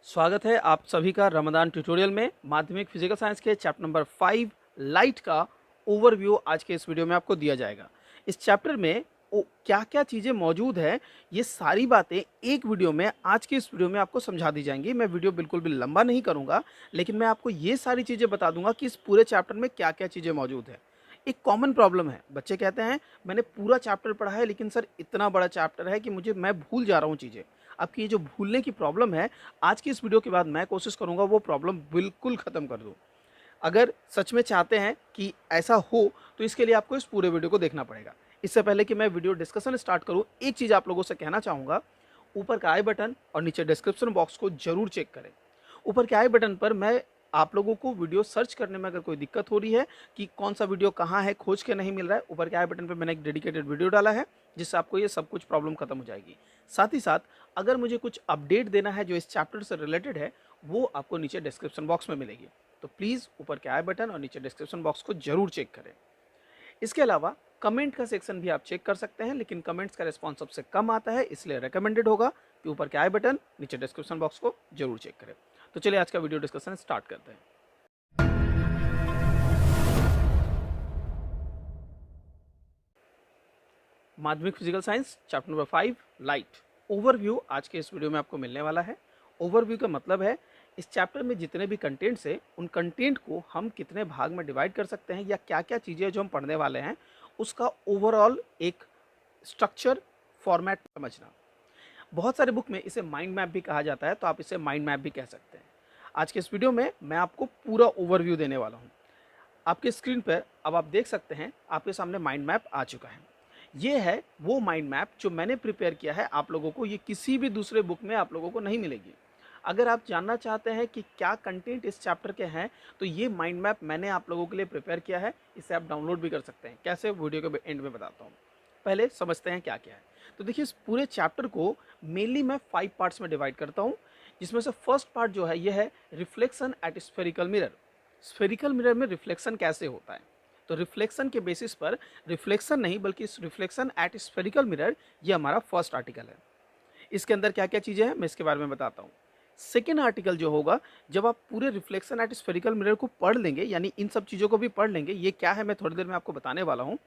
स्वागत है आप सभी का रमदान ट्यूटोरियल में। माध्यमिक फिजिकल साइंस के चैप्टर नंबर 5 लाइट का ओवरव्यू आज के इस वीडियो में आपको दिया जाएगा। इस चैप्टर में क्या क्या चीज़ें मौजूद हैं, ये सारी बातें एक वीडियो में आज के इस वीडियो में आपको समझा दी जाएंगी। मैं वीडियो बिल्कुल भी लंबा नहीं करूँगा, लेकिन मैं आपको ये सारी चीज़ें बता दूंगा कि इस पूरे चैप्टर में क्या क्या चीज़ें मौजूद हैं। एक कॉमन प्रॉब्लम है, बच्चे कहते हैं मैंने पूरा चैप्टर पढ़ा है लेकिन सर इतना बड़ा चैप्टर है कि मैं भूल जा रहा हूँ चीज़ें। आपकी ये जो भूलने की प्रॉब्लम है, आज की इस वीडियो के बाद मैं कोशिश करूँगा वो प्रॉब्लम बिल्कुल ख़त्म कर दूँ। अगर सच में चाहते हैं कि ऐसा हो, तो इसके लिए आपको इस पूरे वीडियो को देखना पड़ेगा। इससे पहले कि मैं वीडियो डिस्कशन स्टार्ट करूँ, एक चीज़ आप लोगों से कहना चाहूँगा, ऊपर का आई बटन और नीचे डिस्क्रिप्शन बॉक्स को ज़रूर चेक करें। ऊपर के आई बटन पर मैं आप लोगों को वीडियो सर्च करने में अगर कोई दिक्कत हो रही है कि कौन सा वीडियो कहाँ है, खोज के नहीं मिल रहा है, ऊपर के आई बटन पे मैंने एक डेडिकेटेड वीडियो डाला है, जिससे आपको ये सब कुछ प्रॉब्लम खत्म हो जाएगी। साथ ही साथ अगर मुझे कुछ अपडेट देना है जो इस चैप्टर से रिलेटेड है, वो आपको नीचे डिस्क्रिप्शन बॉक्स में मिलेगी। तो प्लीज़ ऊपर के आई बटन और नीचे डिस्क्रिप्शन बॉक्स को ज़रूर चेक करें। इसके अलावा कमेंट का सेक्शन भी आप चेक कर सकते हैं, लेकिन कमेंट्स का रिस्पॉन्स सबसे कम आता है, इसलिए रिकमेंडेड होगा कि ऊपर के आई बटन नीचे डिस्क्रिप्शन बॉक्स को जरूर चेक करें। तो चलिए आज का वीडियो डिस्कशन स्टार्ट करते हैं। माध्यमिक physical science chapter number 5 light overview आज के इस वीडियो में आपको मिलने वाला है। ओवरव्यू का मतलब है इस चैप्टर में जितने भी कंटेंट्स है, उन कंटेंट को हम कितने भाग में डिवाइड कर सकते हैं या क्या क्या चीज़ें जो हम पढ़ने वाले हैं, उसका ओवरऑल एक स्ट्रक्चर फॉर्मेट समझना। बहुत सारे बुक में इसे माइंड मैप भी कहा जाता है, तो आप इसे माइंड मैप भी कह सकते हैं। आज के इस वीडियो में मैं आपको पूरा ओवरव्यू देने वाला हूँ। आपके स्क्रीन पर अब आप देख सकते हैं, आपके सामने माइंड मैप आ चुका है। ये है वो माइंड मैप जो मैंने प्रिपेयर किया है आप लोगों को। ये किसी भी दूसरे बुक में आप लोगों को नहीं मिलेगी। अगर आप जानना चाहते हैं कि क्या कंटेंट इस चैप्टर के हैं, तो ये माइंड मैप मैंने आप लोगों के लिए प्रिपेयर किया है। इसे आप डाउनलोड भी कर सकते हैं। कैसे, वीडियो के एंड में बताता हूँ। पहले समझते हैं क्या क्या है। तो देखिए, इस पूरे चैप्टर को मेनली मैं 5 पार्ट्स में डिवाइड करता हूँ, जिसमें से फर्स्ट पार्ट जो है ये है reflection eight spherical mirror. Spherical mirror में रिफ्लेक्शन कैसे होता है, तो रिफ्लेक्शन के बेसिस पर, रिफ्लेक्शन नहीं बल्कि रिफ्लेक्शन एट स्फेरिकल मिरर, ये हमारा फर्स्ट आर्टिकल है। इसके अंदर क्या क्या चीज़ें हैं मैं इसके बारे में बताता हूँ। सेकेंड आर्टिकल जो होगा, जब आप पूरे रिफ्लेक्शन एट स्फेरिकल मिरर को पढ़ लेंगे, यानी इन सब चीज़ों को भी पढ़ लेंगे, ये क्या है मैं थोड़ी देर में आपको बताने वाला हूँ,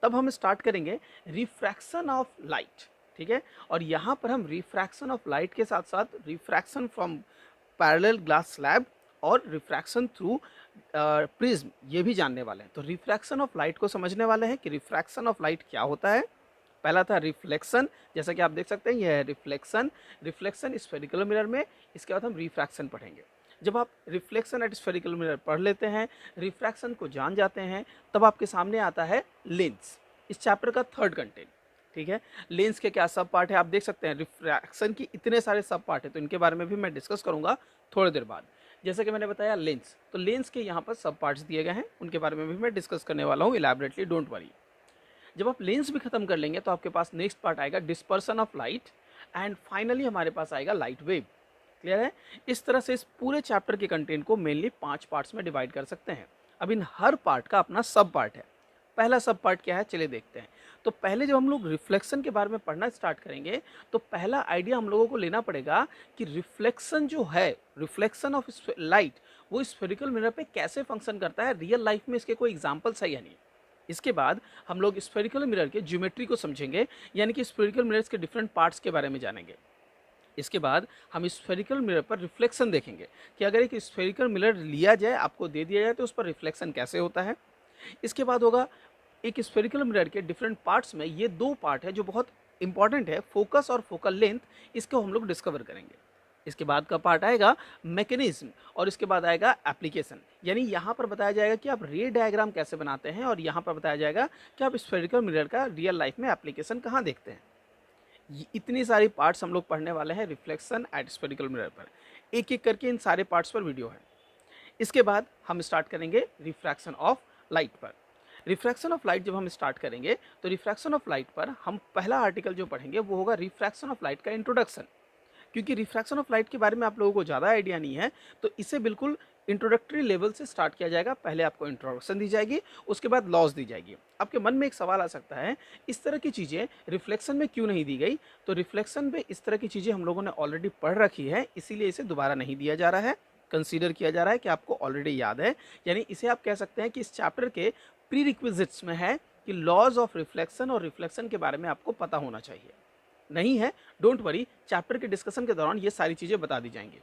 तब हम स्टार्ट करेंगे रिफ्रैक्शन ऑफ लाइट। ठीक है, और यहाँ पर हम रिफ्रैक्शन ऑफ लाइट के साथ साथ refraction from parallel glass slab और रिफ्रैक्शन थ्रू प्रिज्म, ये भी जानने वाले हैं। तो रिफ्रैक्शन ऑफ लाइट को समझने वाले हैं कि रिफ्रैक्शन ऑफ लाइट क्या होता है। पहला था रिफ्लेक्शन, जैसा कि आप देख सकते हैं यह है रिफ्लेक्शन। रिफ्लेक्शन स्फेरिकल मिरर में, इसके बाद हम रिफ्रैक्शन पढ़ेंगे। जब आप रिफ्लेक्शन एट स्फेरिकल मिरर पढ़ लेते हैं, रिफ्रैक्शन को जान जाते हैं, तब आपके सामने आता है लेंस, इस चैप्टर का थर्ड कंटेंट। ठीक है, लेंस के क्या सब पार्ट है आप देख सकते हैं। रिफ्रैक्शन की इतने सारे सब पार्ट है, तो इनके बारे में भी मैं डिस्कस करूंगा थोड़ी देर बाद। जैसे कि मैंने बताया लेंस, तो लेंस के यहाँ पर सब पार्ट्स दिए गए हैं, उनके बारे में भी मैं डिस्कस करने वाला हूँ इलैबोरेटली, डोंट वरी। जब आप लेंस भी खत्म कर लेंगे, तो आपके पास नेक्स्ट पार्ट आएगा dispersion of light, and finally हमारे पास आएगा लाइट वेव। क्लियर है। इस तरह से इस पूरे चैप्टर के कंटेंट को मेनली 5 पार्ट्स में डिवाइड कर सकते हैं। अब इन हर पार्ट का अपना सब पार्ट है। पहला सब पार्ट क्या है, चलिए देखते हैं। तो पहले जब हम लोग रिफ्लेक्शन के बारे में पढ़ना स्टार्ट करेंगे, तो पहला आइडिया हम लोगों को लेना पड़ेगा कि रिफ्लेक्शन जो है, रिफ्लेक्शन ऑफ लाइट, वो स्फेरिकल मिरर पे कैसे फंक्शन करता है, रियल लाइफ में इसके कोई एग्जाम्पल्स है या नहीं। इसके बाद हम लोग स्फेरिकल मिरर के ज्योमेट्री को समझेंगे, यानी कि स्फेरिकल मिरर्स के डिफरेंट पार्ट्स के बारे में जानेंगे। इसके बाद हम स्फेरिकल मिरर पर रिफ्लेक्शन देखेंगे कि अगर एक स्फेरिकल मिरर लिया जाए, आपको दे दिया जाए, तो उस पर रिफ्लेक्शन कैसे होता है। इसके बाद होगा एक स्फेरिकल मिरर के डिफरेंट पार्ट्स में ये 2 पार्ट है जो बहुत इंपॉर्टेंट है, फोकस और फोकल लेंथ, इसको हम लोग डिस्कवर करेंगे। इसके बाद का पार्ट आएगा मैकेनिज्म, और इसके बाद आएगा एप्लीकेशन, यानी यहाँ पर बताया जाएगा कि आप रे डायग्राम कैसे बनाते हैं, और यहाँ पर बताया जाएगा कि आप स्फेरिकल मिरर का रियल लाइफ में एप्लीकेशन कहाँ देखते हैं। इतनी सारी पार्ट्स हम लोग पढ़ने वाले हैं रिफ्लेक्शन एट स्फेरिकल मिरर पर। एक एक करके इन सारे पार्ट्स पर वीडियो है। इसके बाद हम स्टार्ट करेंगे रिफ्रैक्शन ऑफ लाइट पर। रिफ्रैक्शन ऑफ लाइट जब हम स्टार्ट करेंगे, तो रिफ्रैक्शन ऑफ लाइट पर हम पहला आर्टिकल जो पढ़ेंगे वो होगा रिफ्रैक्शन ऑफ लाइट का इंट्रोडक्शन। क्योंकि रिफ्रैक्शन ऑफ लाइट के बारे में आप लोगों को ज़्यादा आइडिया नहीं है, तो इसे बिल्कुल इंट्रोडक्टरी लेवल से स्टार्ट किया जाएगा। पहले आपको इंट्रोडक्शन दी जाएगी, उसके बाद लॉज दी जाएगी। आपके मन में एक सवाल आ सकता है, इस तरह की चीज़ें रिफ्लेक्शन में क्यों नहीं दी गई? तो रिफ्लेक्शन में इस तरह की चीज़ें हम लोगों ने ऑलरेडी पढ़ रखी है, इसीलिए इसे दोबारा नहीं दिया जा रहा है। कंसीडर किया जा रहा है कि आपको ऑलरेडी याद है, यानी इसे आप कह सकते हैं कि इस चैप्टर के प्री रिक्विजिट्स में है कि लॉज ऑफ रिफ्लेक्शन और रिफ्लेक्शन के बारे में आपको पता होना चाहिए। नहीं है, डोंट वरी, चैप्टर के डिस्कशन के दौरान ये सारी चीज़ें बता दी जाएंगी।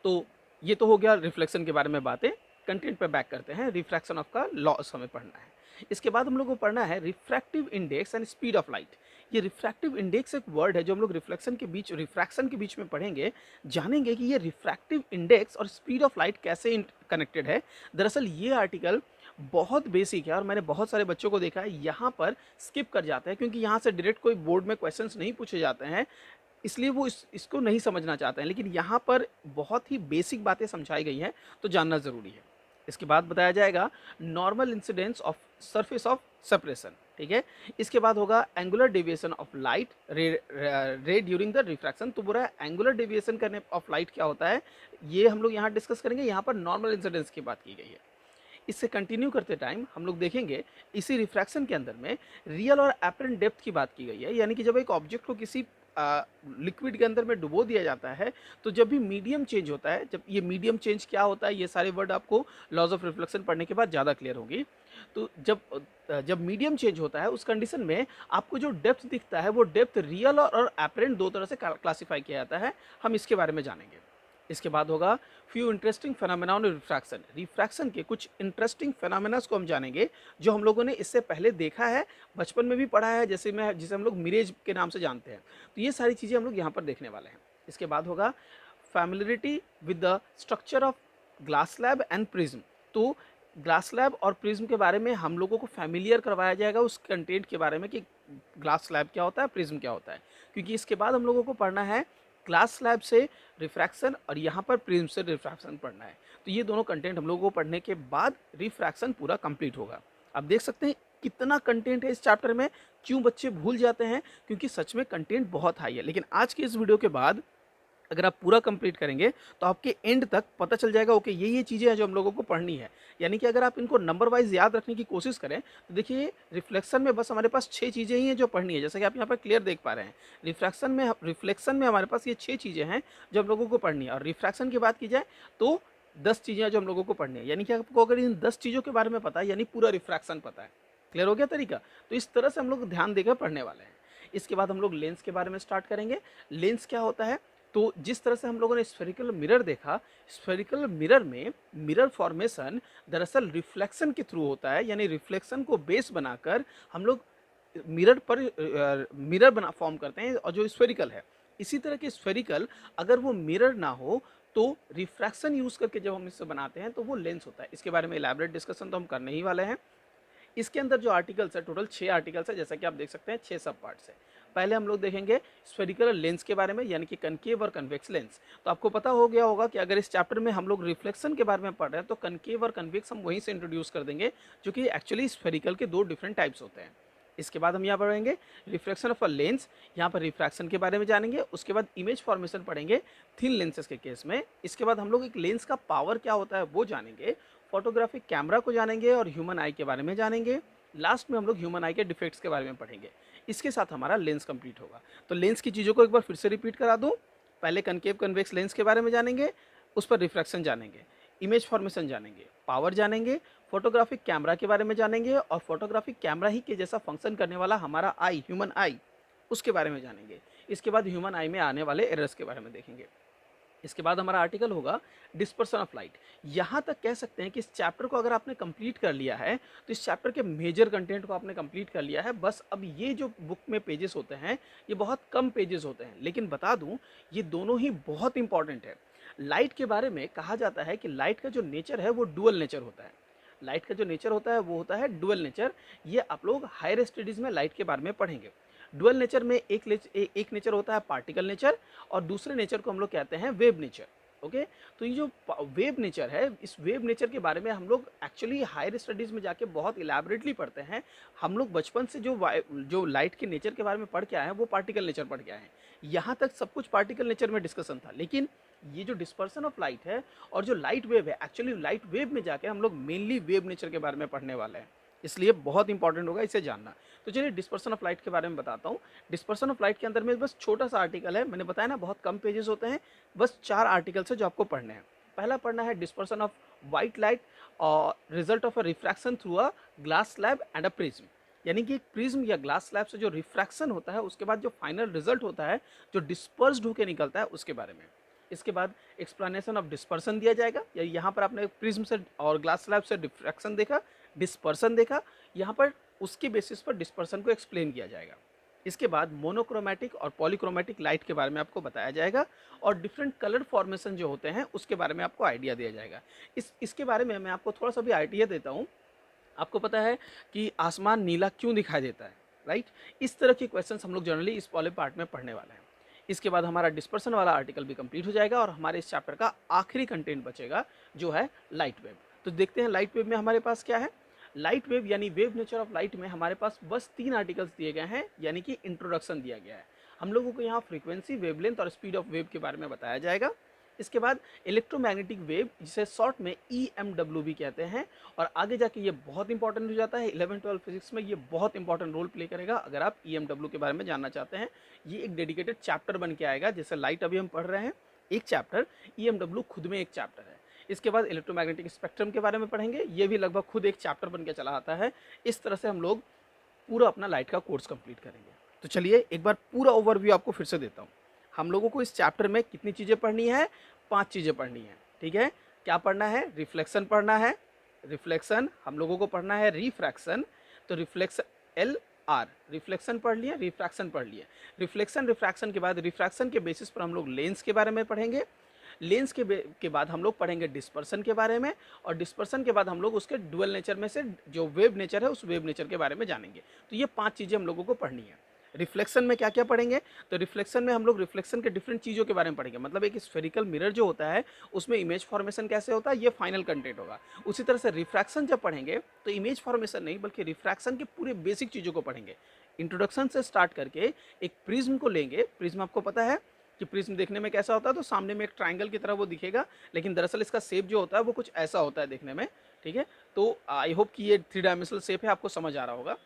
तो ये तो हो गया रिफ्लेक्शन के बारे में बातें। कंटेंट पे बैक करते हैं, रिफ्रैक्शन ऑफ का लॉस हमें पढ़ना है। इसके बाद हम लोग को पढ़ना है refractive index and speed of light. ये रिफ्रैक्टिव इंडेक्स एक वर्ड है जो हम लोग रिफ्लेक्शन के बीच, रिफ्रैक्शन के बीच में पढ़ेंगे, जानेंगे कि ये रिफ्रैक्टिव इंडेक्स और स्पीड ऑफ लाइट कैसे कनेक्टेड है। दरअसल ये आर्टिकल बहुत बेसिक है और मैंने बहुत सारे बच्चों को देखा है यहाँ पर स्किप कर जाते हैं, क्योंकि यहाँ से डायरेक्ट कोई बोर्ड में क्वेश्चंस नहीं पूछे जाते हैं, इसलिए वो इसको नहीं समझना चाहते हैं। लेकिन यहाँ पर बहुत ही बेसिक बातें समझाई गई हैं, तो जानना ज़रूरी है। इसके बाद बताया जाएगा normal incidence of surface of separation, ठीक है। इसके बाद होगा एंगुलर डेविएशन ऑफ लाइट रे ड्यूरिंग द रिफ्रैक्शन। तो बुरा एंगुलर डेविएशन करने ऑफ लाइट क्या होता है, ये हम लोग यहाँ डिस्कस करेंगे। यहाँ पर नॉर्मल इंसिडेंस की बात की गई है। इससे कंटिन्यू करते टाइम हम लोग देखेंगे इसी रिफ्रैक्शन के अंदर में रियल और एपरेंट डेप्थ की बात की गई है, यानी कि जब एक ऑब्जेक्ट को किसी लिक्विड के अंदर में डुबो दिया जाता है, तो जब भी मीडियम चेंज होता है, जब ये मीडियम चेंज क्या होता है, ये सारे वर्ड आपको लॉज ऑफ रिफ्लेक्शन पढ़ने के बाद ज़्यादा क्लियर होगी। तो जब मीडियम चेंज होता है उस कंडीशन में आपको जो डेप्थ दिखता है वो डेप्थ रियल और एपरेंट दो तरह से क्लासीफाई किया जाता है। हम इसके बारे में जानेंगे। इसके बाद होगा few interesting phenomena on refraction. Refraction के कुछ इंटरेस्टिंग फेनोमेनास को हम जानेंगे जो हम लोगों ने इससे पहले देखा है, बचपन में भी पढ़ा है, जिसे हम लोग मिरेज के नाम से जानते हैं। तो ये सारी चीज़ें हम लोग यहाँ पर देखने वाले हैं। इसके बाद होगा familiarity with the structure of glass slab and prism. तो ग्लास स्लैब और प्रिज्म के बारे में हम लोगों को फैमिलियर करवाया जाएगा, उस कंटेंट के बारे में कि ग्लास स्लैब क्या होता है, प्रिज्म क्या होता है। क्योंकि इसके बाद हम लोगों को पढ़ना है ग्लास स्लैब से रिफ्रैक्शन और यहाँ पर प्रिज्म से रिफ्रैक्शन पढ़ना है। तो ये दोनों कंटेंट हम लोगों को पढ़ने के बाद रिफ्रैक्शन पूरा कंप्लीट होगा। अब देख सकते हैं कितना कंटेंट है इस चैप्टर में। क्यों बच्चे भूल जाते हैं? क्योंकि सच में कंटेंट बहुत हाई है। लेकिन आज के इस वीडियो के बाद अगर आप पूरा कंप्लीट करेंगे तो आपके एंड तक पता चल जाएगा, ओके ये चीज़ें हैं जो हम लोगों को पढ़नी है। यानी कि अगर आप इनको नंबर वाइज याद रखने की कोशिश करें तो देखिए रिफ्लेक्शन में बस हमारे पास 6 चीज़ें ही हैं जो पढ़नी है, जैसा कि आप यहाँ पर क्लियर देख पा रहे हैं। रिफ्लेक्शन में हमारे पास ये 6 चीज़ें हैं जो हम लोगों को पढ़नी है। और रिफ्रैक्शन की बात की जाए तो 10 चीज़ें हैं जो हम लोगों को पढ़नी है। यानी कि आपको अगर इन 10 चीज़ों के बारे में पता है यानी पूरा रिफ्रैक्शन पता है। क्लियर हो गया तरीका? तो इस तरह से हम लोग ध्यान देकर पढ़ने वाले हैं। इसके बाद हम लोग लेंस के बारे में स्टार्ट करेंगे। लेंस क्या होता है? तो जिस तरह से हम लोगों ने स्फेरिकल मिरर देखा, स्फेरिकल मिरर में मिरर फॉर्मेशन दरअसल रिफ्लेक्शन के थ्रू होता है। यानी रिफ्लेक्शन को बेस बनाकर हम लोग मिरर बना फॉर्म करते हैं और जो स्फेरिकल है। इसी तरह के स्फेरिकल अगर वो मिरर ना हो तो रिफ्रैक्शन यूज़ करके जब हम इससे बनाते हैं तो वो लेंस होता है। इसके बारे में इलैबोरेट डिस्कशन तो हम करने ही वाले हैं। इसके अंदर जो आर्टिकल्स है, टोटल 6 आर्टिकल्स है, जैसा कि आप देख सकते हैं 6 सब पार्ट्स है। पहले हम लोग देखेंगे स्फेरिकल लेंस के बारे में, यानी कि कनकेव और कन्वेक्स लेंस। तो आपको पता हो गया होगा कि अगर इस चैप्टर में हम लोग रिफ्लेक्शन के बारे में पढ़ रहे हैं तो कनकेव और कन्वेक्स हम वहीं से इंट्रोड्यूस कर देंगे, जो कि एक्चुअली स्फेरिकल के 2 डिफरेंट टाइप्स होते हैं। इसके बाद हम यहाँ पढ़ेंगे रिफ्लेक्शन ऑफ अ लेंस, यहाँ पर रिफ्रैक्शन के बारे में जानेंगे। उसके बाद इमेज फॉर्मेशन पढ़ेंगे थिन लेंसेज के केस में। इसके बाद हम लोग एक लेंस का पावर क्या होता है वो जानेंगे, फोटोग्राफिक कैमरा को जानेंगे और ह्यूमन आई के बारे में जानेंगे। लास्ट में हम लोग ह्यूमन आई के डिफेक्ट्स के बारे में पढ़ेंगे। इसके साथ हमारा लेंस कंप्लीट होगा। तो लेंस की चीज़ों को एक बार फिर से रिपीट करा दूं। पहले कनकेव कन्वेक्स लेंस के बारे में जानेंगे, उस पर रिफ्रैक्शन जानेंगे, इमेज फॉर्मेशन जानेंगे, पावर जानेंगे, फोटोग्राफिक कैमरा के बारे में जानेंगे और फोटोग्राफिक कैमरा ही के जैसा फंक्शन करने वाला हमारा आई, ह्यूमन आई, उसके बारे में जानेंगे। इसके बाद ह्यूमन आई में आने वाले एरर्स के बारे में देखेंगे। इसके बाद हमारा आर्टिकल होगा डिस्पर्सन ऑफ लाइट। यहाँ तक कह सकते हैं कि इस चैप्टर को अगर आपने कंप्लीट कर लिया है तो इस चैप्टर के मेजर कंटेंट को आपने कंप्लीट कर लिया है। बस अब ये जो बुक में पेजेस होते हैं ये बहुत कम पेजेस होते हैं, लेकिन बता दूं ये दोनों ही बहुत इंपॉर्टेंट है। लाइट के बारे में कहा जाता है कि लाइट का जो नेचर है वो डुअल नेचर होता है। लाइट का जो नेचर होता है वो होता है डुअल नेचर। ये आप लोग हायर स्टडीज़ में लाइट के बारे में पढ़ेंगे। डुअल नेचर में एक नेचर होता है पार्टिकल नेचर और दूसरे नेचर को हम लोग कहते हैं वेव नेचर। ओके। तो ये जो वेव नेचर है, इस वेव नेचर के बारे में हम लोग एक्चुअली हायर स्टडीज़ में जाके बहुत इलैबोरेटली पढ़ते हैं। हम लोग बचपन से जो लाइट के नेचर के बारे में पढ़ के आए हैं वो पार्टिकल नेचर पढ़ के आए हैं। यहाँ तक सब कुछ पार्टिकल नेचर में डिस्कशन था, लेकिन ये जो डिस्पर्सन ऑफ लाइट है और जो लाइट वेव है, एक्चुअली लाइट वेव में जाके हम लोग मेनली वेव नेचर के बारे में पढ़ने वाले हैं, इसलिए बहुत इंपॉर्टेंट होगा इसे जानना। तो चलिए डिस्पर्सन ऑफ लाइट के बारे में बताता हूँ। डिस्पर्सन ऑफ लाइट के अंदर में बस छोटा सा आर्टिकल है, मैंने बताया ना बहुत कम पेजेस होते हैं, बस 4 आर्टिकल्स है जो आपको पढ़ने हैं। पहला पढ़ना है डिस्पर्सन ऑफ व्हाइट लाइट और result of a refraction through a glass slab and a prism. यानी कि एक प्रिज्म या ग्लास स्लैब से जो रिफ्रैक्शन होता है उसके बाद जो फाइनल रिजल्ट होता है, जो डिस्पर्स्ड होकर निकलता है, उसके बारे में। इसके बाद एक्सप्लेनेशन ऑफ डिस्पर्सन दिया जाएगा, या यहाँ पर आपने प्रिज्म से और ग्लास स्लैब से डिफ्रैक्शन देखा, डिस्पर्सन देखा, यहाँ पर उसके बेसिस पर डिस्पर्सन को एक्सप्लेन किया जाएगा। इसके बाद मोनोक्रोमैटिक और पॉलीक्रोमैटिक लाइट के बारे में आपको बताया जाएगा और डिफरेंट कलर फॉर्मेशन जो होते हैं उसके बारे में आपको आइडिया दिया जाएगा। इसके बारे में मैं आपको थोड़ा सा भी आइडिया देता हूँ। आपको पता है कि आसमान नीला क्यों दिखाई देता है, राइट? इस तरह के क्वेश्चंस हम लोग जनरली इस वाले पार्ट में पढ़ने वाले हैं। इसके बाद हमारा डिस्पर्सन वाला आर्टिकल भी कंप्लीट हो जाएगा और हमारे इस चैप्टर का आखिरी कंटेंट बचेगा जो है लाइट वेव। तो देखते हैं लाइट वेव में हमारे पास क्या है। लाइट वेव यानी वेव नेचर ऑफ लाइट में हमारे पास बस 3 आर्टिकल्स दिए गए हैं, यानी कि इंट्रोडक्शन दिया गया है। हम लोगों को यहाँ फ्रीक्वेंसी, वेवलेंथ और स्पीड ऑफ वेव के बारे में बताया जाएगा। इसके बाद इलेक्ट्रोमैग्नेटिक वेव, जिसे शॉर्ट में EMW भी कहते हैं, और आगे जाके ये बहुत इंपॉर्टेंट हो जाता है 11-12 फिजिक्स में, ये बहुत इंपॉर्टेंट रोल प्ले करेगा। अगर आप EMW के बारे में जानना चाहते हैं, ये एक डेडिकेटेड चैप्टर बन के आएगा। जैसे लाइट अभी हम पढ़ रहे हैं एक चैप्टर, EMW खुद में एक चैप्टर है। इसके बाद इलेक्ट्रोमैग्नेटिक स्पेक्ट्रम के बारे में पढ़ेंगे, ये भी लगभग खुद एक चैप्टर बन के चला आता है। इस तरह से हम लोग पूरा अपना लाइट का कोर्स कंप्लीट करेंगे। तो चलिए एक बार पूरा ओवरव्यू आपको फिर से देता हूँ। हम लोगों को इस चैप्टर में कितनी चीज़ें पढ़नी है? 5 चीज़ें पढ़नी है, ठीक है? क्या पढ़ना है? रिफ्लेक्शन पढ़ना है, रिफ्लेक्शन। हम लोगों को पढ़ना है रिफ्रैक्शन, तो रिफ्लेक्शन LR, रिफ्लेक्शन पढ़ लिया, रिफ्रैक्शन पढ़ लिया। रिफ्लेक्शन रिफ्रैक्शन के बाद रिफ्रैक्शन के बेसिस पर हम लोग लेंस के बारे में पढ़ेंगे। लेंस के बाद हम लोग पढ़ेंगे डिस्पर्सन के बारे में, और डिस्पर्सन के बाद हम लोग उसके डुअल नेचर में से जो वेव नेचर है उस वेव नेचर के बारे में जानेंगे। तो ये 5 चीज़ें हम लोगों को पढ़नी है। रिफ्लेक्शन में क्या क्या पढ़ेंगे? तो रिफ्लेक्शन में हम लोग रिफ्लेक्शन के डिफरेंट चीज़ों के बारे में पढ़ेंगे। मतलब एक स्फेरिकल मिरर जो होता है उसमें इमेज फॉर्मेशन कैसे होता है, ये फाइनल कंटेंट होगा। उसी तरह से रिफ्रैक्शन जब पढ़ेंगे तो इमेज फॉर्मेशन नहीं बल्कि रिफ्रैक्शन के पूरे बेसिक चीज़ों को पढ़ेंगे। इंट्रोडक्शन से स्टार्ट करके एक प्रिज्म को लेंगे। प्रिज्म आपको पता है कि प्रिज्म देखने में कैसा होता है, तो सामने में एक ट्रायंगल की तरह वो दिखेगा, लेकिन दरअसल इसका शेप जो होता है वो कुछ ऐसा होता है देखने में, ठीक है? तो आई होप कि ये 3 डायमेंशनल शेप है, आपको समझ आ रहा होगा।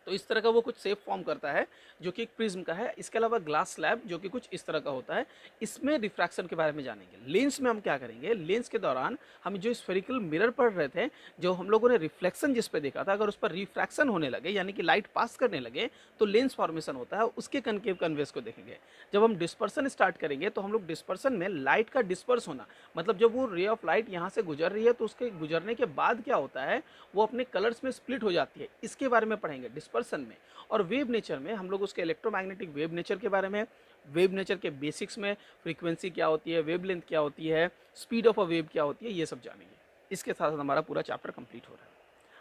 तो इस तरह का वो कुछ शेप फॉर्म करता है जो कि एक प्रिज्म का है। इसके अलावा ग्लास स्लैब जो कि कुछ इस तरह का होता है, इसमें रिफ्रैक्शन के बारे में जानेंगे। लेंस में हम क्या करेंगे? लेंस के दौरान हम जो स्फेरिकल मिरर पढ़ रहे थे, जो हम लोगों ने रिफ्लेक्शन जिस पे देखा था, अगर उस पर रिफ्रैक्शन होने लगे यानी कि लाइट पास करने लगे तो लेंस फॉर्मेशन होता है, उसके कनकेव कन्वेक्स को देखेंगे। जब हम डिस्पर्सन स्टार्ट करेंगे तो हम लोग डिस्पर्सन में लाइट का डिस्पर्स होना, मतलब जब वो रे ऑफ लाइट यहाँ से गुजर रही है तो उसके गुजरने के बाद क्या होता है, वो अपने कलर्स में स्प्लिट हो जाती है, इसके बारे में पढ़ेंगे डिस्पर्सन में। और वेव नेचर में हम लोग उसके इलेक्ट्रोमैग्नेटिक वेव नेचर के बारे में, वेव नेचर के बेसिक्स में फ्रीक्वेंसी क्या होती है, वेवलेंथ क्या होती है, स्पीड ऑफ अ वेव क्या होती है, ये सब जानेंगे। इसके साथ साथ हमारा पूरा चैप्टर कंप्लीट हो रहा है।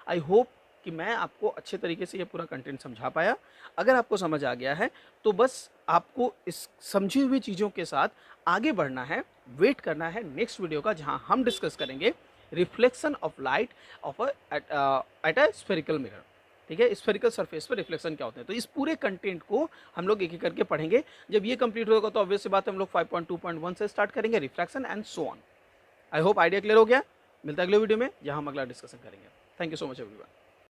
आई होप कि मैं आपको अच्छे तरीके से ये पूरा कंटेंट समझा पाया। अगर आपको समझ आ गया है तो बस आपको इस समझी हुई चीज़ों के साथ आगे बढ़ना है, वेट करना है नेक्स्ट वीडियो का, जहां हम डिस्कस करेंगे reflection of light of at a spherical mirror. ठीक है, स्फेरिकल सरफेस पर रिफ्लेक्शन क्या होते हैं। तो इस पूरे कंटेंट को हम लोग एक एक करके पढ़ेंगे। जब ये कंप्लीट होगा तो ऑब्वियस सी बात है हम लोग 5.2.1 से स्टार्ट करेंगे, refraction and so on. I hope idea clear हो गया। मिलता है अगले वीडियो में जहां हम अगला डिस्कशन करेंगे। Thank you so much everyone.